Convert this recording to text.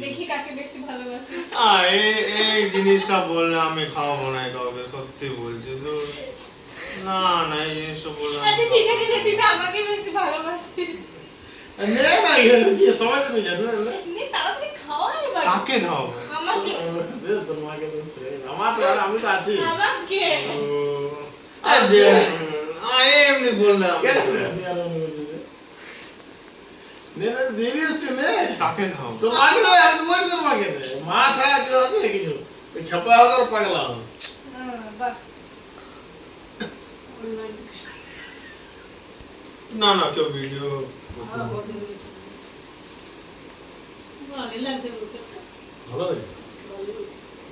দেখি কাকে বেশি ভালোবাসিস। এই জিনিসটা বললে আমি খাওয়াবো না কাউকে, সত্যি বলছি। তো না না, এই জিনিসটা বললে আচ্ছা ঠিক আছে, তুই তো আমাকে বেশি ভালোবাসিস। নে না এখানে দিয়ে সবাই তো নিয়ে যাবে না। নে তাড়াতাড়ি খাওয়া এবার। কাকে খাওয়াবো? আমাকে। দে তোর মাকে তো আমার তো আমি তো আছি। আমাকে। এমনি বললাম। নে না দেরি হচ্ছে নে। কাকে খাওয়াবো? তোর মাকে দে, আমি তো বলি তোর মাকে দে। মা ছাড়া কেউ আছে কিছু? ওই খেপা হোক আর পাগলা হোক। বাহ। না না, কেউ ভিডিও ভালো লাগছে ওকে। ভালো লাগে।